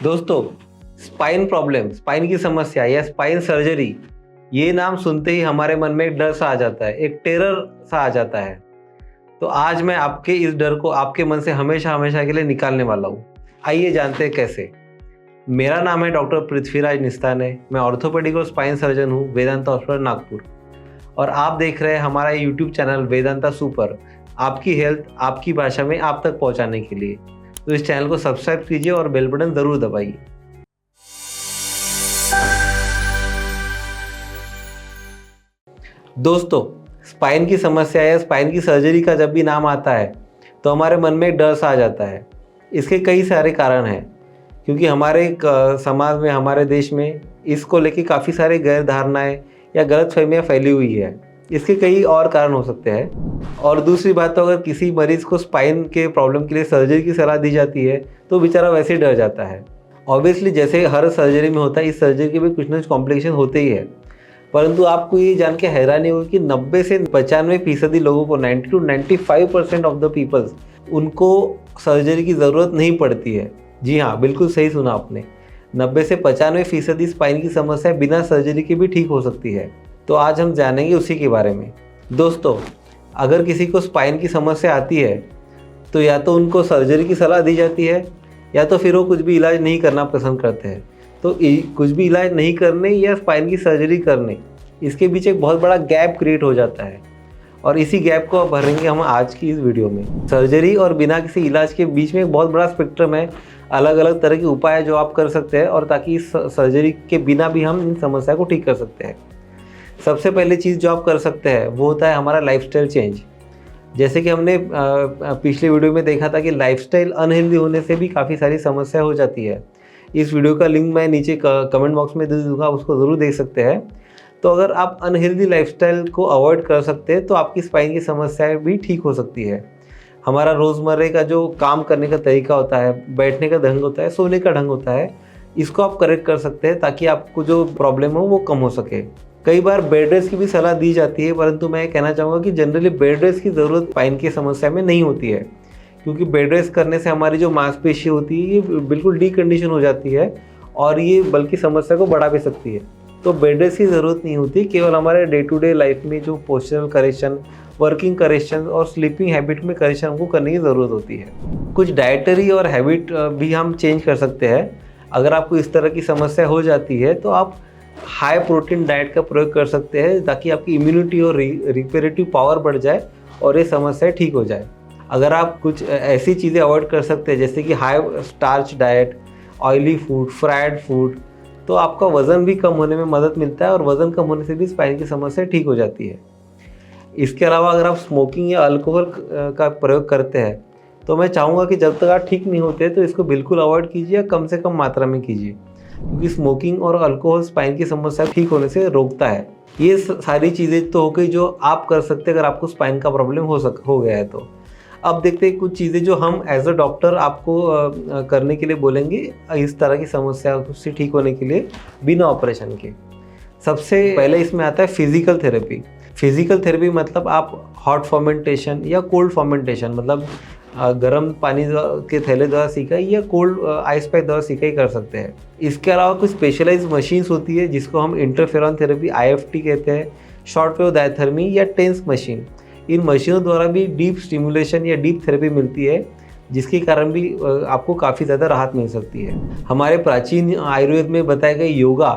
दोस्तों, spine problem, spine की समस्या या स्पाइन सर्जरी, ये नाम सुनते ही हमारे मन में एक डर सा आ जाता है, एक टेरर सा आ जाता है। तो आज मैं आपके इस डर को आपके मन से हमेशा हमेशा के लिए निकालने वाला हूँ। आइए जानते हैं कैसे। मेरा नाम है डॉक्टर पृथ्वीराज निस्ताने। मैं ऑर्थोपेडिक और स्पाइन सर्जन हूँ वेदांता हॉस्पिटल नागपुर, और आप देख रहे हैं हमारा यूट्यूब चैनल वेदांता सुपर, आपकी हेल्थ आपकी भाषा में आप तक पहुँचाने के लिए। तो इस चैनल को सब्सक्राइब कीजिए और बेल बटन ज़रूर दबाइए। दोस्तों, स्पाइन की समस्या या स्पाइन की सर्जरी का जब भी नाम आता है तो हमारे मन में एक डर सा आ जाता है। इसके कई सारे कारण हैं, क्योंकि हमारे समाज में, हमारे देश में इसको लेके काफ़ी सारे गैर धारणाएँ या गलतफहमियाँ फैली हुई है। इसके कई और कारण हो सकते हैं। और दूसरी बात, तो अगर किसी मरीज़ को स्पाइन के प्रॉब्लम के लिए सर्जरी की सलाह दी जाती है तो बेचारा वैसे ही डर जाता है। ऑब्वियसली जैसे हर सर्जरी में होता है, इस सर्जरी के भी कुछ ना कुछ कॉम्प्लिकेशन होते ही है। परंतु आपको ये जान के हैरानी होगी कि 90 से 95% लोगों को, 90 to 95% ऑफ द पीपल्स, उनको सर्जरी की ज़रूरत नहीं पड़ती है। जी हाँ, बिल्कुल सही सुना आपने। 90 से 95% स्पाइन की समस्या बिना सर्जरी के भी ठीक हो सकती है। तो आज हम जानेंगे उसी के बारे में। दोस्तों, अगर किसी को स्पाइन की समस्या आती है तो या तो उनको सर्जरी की सलाह दी जाती है, या तो फिर वो कुछ भी इलाज नहीं करना पसंद करते हैं। तो कुछ भी इलाज नहीं करने या स्पाइन की सर्जरी करने, इसके बीच एक बहुत बड़ा गैप क्रिएट हो जाता है, और इसी गैप को भरेंगे हम आज की इस वीडियो में। सर्जरी और बिना किसी इलाज के बीच में एक बहुत बड़ा स्पेक्ट्रम है, अलग अलग तरह के उपाय जो आप कर सकते हैं, और ताकि इस सर्जरी के बिना भी हम इन समस्या को ठीक कर सकते हैं। सबसे पहले चीज़ जो आप कर सकते हैं वो होता है हमारा लाइफस्टाइल चेंज। जैसे कि हमने पिछले वीडियो में देखा था कि लाइफस्टाइल अनहेल्दी होने से भी काफ़ी सारी समस्या हो जाती है। इस वीडियो का लिंक मैं नीचे कमेंट बॉक्स में दे दूँगा, उसको ज़रूर देख सकते हैं। तो अगर आप अनहेल्दी लाइफस्टाइल को अवॉइड कर सकते हैं तो आपकी स्पाइन की समस्याएं भी ठीक हो सकती है। हमारा रोज़मर्रे का जो काम करने का तरीका होता है, बैठने का ढंग होता है, सोने का ढंग होता है, इसको आप करेक्ट कर सकते हैं ताकि आपको जो प्रॉब्लम हो वो कम हो सके। कई बार बेड रेस्ट की भी सलाह दी जाती है, परंतु मैं कहना चाहूँगा कि जनरली बेड रेस्ट की ज़रूरत स्पाइन की समस्या में नहीं होती है, क्योंकि बेड रेस्ट करने से हमारी जो मांसपेशी होती है ये बिल्कुल डीकंडीशन हो जाती है, और ये बल्कि समस्या को बढ़ा भी सकती है। तो बेड रेस्ट की ज़रूरत नहीं होती, केवल हमारे डे टू डे लाइफ में जो पोस्चरल करेक्शन, वर्किंग करेक्शन और स्लीपिंग हैबिट में करेक्शन हमको करने की ज़रूरत होती है। कुछ डाइटरी और हैबिट भी हम चेंज कर सकते हैं। अगर आपको इस तरह की समस्या हो जाती है तो आप हाई प्रोटीन डाइट का प्रयोग कर सकते हैं, ताकि आपकी इम्यूनिटी और रिपेरेटिव पावर बढ़ जाए और ये समस्या ठीक हो जाए। अगर आप कुछ ऐसी चीज़ें अवॉइड कर सकते हैं जैसे कि high starch diet, oily food, fried food, तो आपका वज़न भी कम होने में मदद मिलता है, और वज़न कम होने से भी स्पाइन की समस्या ठीक हो जाती है। इसके अलावा अगर आप स्मोकिंग या अल्कोहल का प्रयोग करते हैं तो मैं चाहूँगा कि जब तक आप ठीक नहीं होते तो इसको बिल्कुल अवॉइड कीजिए, या कम से कम मात्रा में कीजिए, क्योंकि स्मोकिंग और अल्कोहल स्पाइन की समस्या ठीक होने से रोकता है। ये सारी चीज़ें तो हो गई जो आप कर सकते हैं अगर आपको स्पाइन का प्रॉब्लम हो गया है तो। अब देखते हैं कुछ चीज़ें जो हम एज अ डॉक्टर आपको करने के लिए बोलेंगे इस तरह की समस्या से ठीक होने के लिए बिना ऑपरेशन के। सबसे पहले इसमें आता है फिजिकल थेरेपी। फिजिकल थेरेपी मतलब आप हॉट फर्मेंटेशन या कोल्ड फर्मेंटेशन, मतलब गर्म पानी के थैले द्वारा सिकाई या कोल्ड आइस पैक द्वारा सिकाई कर सकते हैं। इसके अलावा कुछ स्पेशलाइज्ड मशीन्स होती है जिसको हम इंटरफेरॉन थेरेपी, IFT कहते हैं, शॉर्ट वेव डायथर्मी या टेंस मशीन। इन मशीनों द्वारा भी डीप स्टिमुलेशन या डीप थेरेपी मिलती है, जिसके कारण भी आपको काफ़ी ज़्यादा राहत मिल सकती है। हमारे प्राचीन आयुर्वेद में बताए गए योगा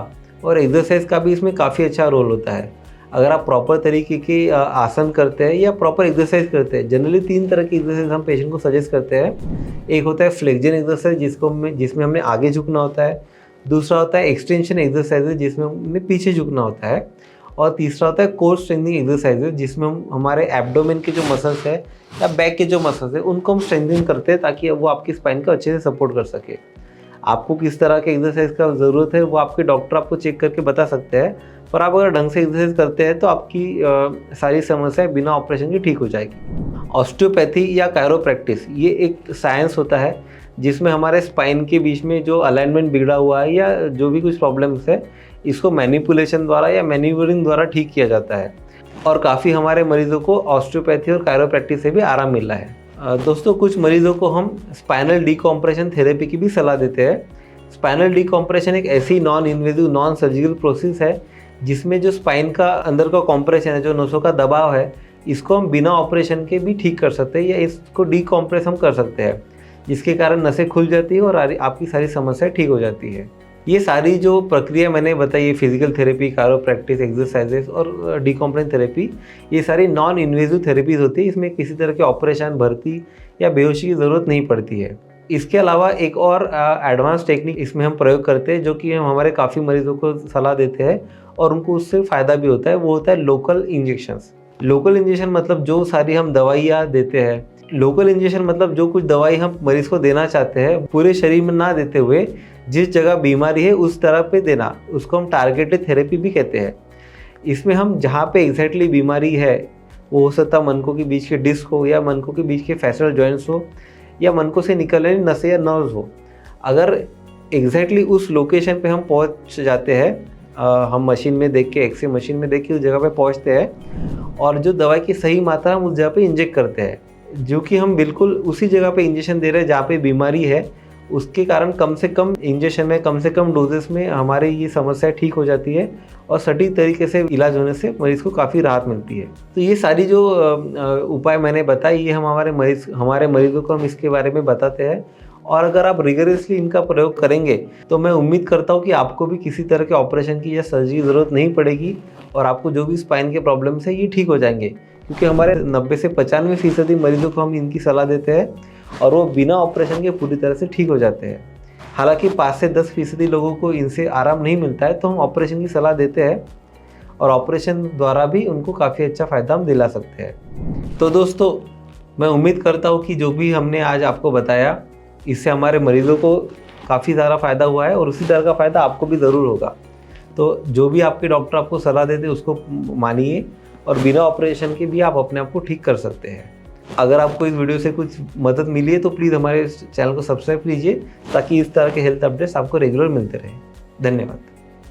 और एक्सरसाइज का भी इसमें काफ़ी अच्छा रोल होता है। अगर आप प्रॉपर तरीके के आसन करते हैं या प्रॉपर एक्सरसाइज करते हैं, जनरली 3 तरह की एक्सरसाइज हम पेशेंट को सजेस्ट करते हैं। एक होता है फ्लेक्जन एक्सरसाइज, जिसमें हमने आगे झुकना होता है। दूसरा होता है एक्सटेंशन एक्सरसाइज, जिसमें हमने पीछे झुकना होता है। और तीसरा होता है कोर स्ट्रेंथनिंग एक्सरसाइजेज, जिसमें हम हमारे एब्डोमेन के जो मसल्स है या बैक के जो मसल्स है उनको हम स्ट्रेंथन करते हैं, ताकि वो आपकी स्पाइन को अच्छे से सपोर्ट कर सके। आपको किस तरह के एक्सरसाइज का ज़रूरत है वो आपके डॉक्टर आपको चेक करके बता सकते हैं, पर आप अगर ढंग से एक्सरसाइज करते हैं तो आपकी सारी समस्याएं बिना ऑपरेशन के ठीक हो जाएगी। ऑस्टियोपैथी या कायरोप्रैक्टिस, ये एक साइंस होता है जिसमें हमारे स्पाइन के बीच में जो अलाइनमेंट बिगड़ा हुआ है या जो भी कुछ प्रॉब्लम्स है, इसको मैनिपुलेशन द्वारा या मैन्यूवरिंग द्वारा ठीक किया जाता है, और काफ़ी हमारे मरीजों को ऑस्टियोपैथी और कायरोप्रैक्टिस से भी आराम मिल रहा है। दोस्तों, कुछ मरीजों को हम स्पाइनल डीकॉम्प्रेशन थेरेपी की भी सलाह देते हैं। स्पाइनल डिकम्प्रेशन एक ऐसी non invasive non surgical process है जिसमें जो स्पाइन का अंदर का कॉम्प्रेशन है, जो नसों का दबाव है, इसको हम बिना ऑपरेशन के भी ठीक कर सकते हैं या इसको डिकम्प्रेस हम कर सकते हैं, जिसके कारण नसें खुल जाती है और आपकी सारी समस्या ठीक हो जाती है। ये सारी जो प्रक्रिया मैंने बताई, फिजिकल थेरेपी, कायरोप्रैक्टिस, एक्सरसाइजेस और डिकम्प्रेशन थेरेपी, ये सारी नॉन इन्वेजिव थेरेपीज होती है। इसमें किसी तरह के ऑपरेशन, भर्ती या बेहोशी की ज़रूरत नहीं पड़ती है। इसके अलावा एक और एडवांस टेक्निक इसमें हम प्रयोग करते हैं, जो कि हम हमारे काफ़ी मरीजों को सलाह देते हैं और उनको उससे फ़ायदा भी होता है। वो होता है लोकल इंजेक्शंस। लोकल इंजेक्शन मतलब जो सारी हम दवाइयाँ देते हैं, लोकल इंजेक्शन मतलब जो कुछ दवाई हम मरीज़ को देना चाहते हैं पूरे शरीर में ना देते हुए जिस जगह बीमारी है उस तरह पे देना, उसको हम टारगेटेड थेरेपी भी कहते हैं। इसमें हम जहाँ पे एग्जैक्टली बीमारी है, वो हो सकता है मनकों के बीच के डिस्क हो या मनकों के बीच के फैशनल जॉइंट्स हो या मनकों से निकलने वाली नसें या नर्व्स हो। अगर एग्जैक्टली उस लोकेशन पे हम पहुँच जाते हैं, हम मशीन में देख के, एक्सरे मशीन में देख के उस जगह पे पहुँचते हैं और जो दवाई की सही मात्रा हम उस जगह पे इंजेक्ट करते हैं, जो कि हम बिल्कुल उसी जगह पे इंजेक्शन दे रहे हैं जहाँ पे बीमारी है, उसके कारण कम से कम इंजेक्शन में, कम से कम डोजेस में हमारी ये समस्या ठीक हो जाती है और सटीक तरीके से इलाज होने से मरीज़ को काफ़ी राहत मिलती है। तो ये सारी जो उपाय मैंने बताई, ये हम हमारे मरीज़ों को हम इसके बारे में बताते हैं और अगर आप रिगरसली इनका प्रयोग करेंगे तो मैं उम्मीद करता हूँ कि आपको भी किसी तरह के ऑपरेशन की या सर्जरी की ज़रूरत नहीं पड़ेगी और आपको जो भी स्पाइन के प्रॉब्लम्स है ये ठीक हो जाएंगे, क्योंकि हमारे 90 से 95% मरीजों को हम इनकी सलाह देते हैं और वो बिना ऑपरेशन के पूरी तरह से ठीक हो जाते हैं। हालांकि 5 से 10% लोगों को इनसे आराम नहीं मिलता है, तो हम ऑपरेशन की सलाह देते हैं और ऑपरेशन द्वारा भी उनको काफ़ी अच्छा फ़ायदा हम दिला सकते हैं। तो दोस्तों, मैं उम्मीद करता हूँ कि जो भी हमने आज आपको बताया, इससे हमारे मरीज़ों को काफ़ी ज़्यादा फ़ायदा हुआ है और उसी तरह का फ़ायदा आपको भी ज़रूर होगा। तो जो भी आपके डॉक्टर आपको सलाह देते हैं उसको मानिए और बिना ऑपरेशन के भी आप अपने आप को ठीक कर सकते हैं। अगर आपको इस वीडियो से कुछ मदद मिली है तो प्लीज़ हमारे चैनल को सब्सक्राइब कीजिए ताकि इस तरह के हेल्थ अपडेट्स आपको रेगुलर मिलते रहें। धन्यवाद।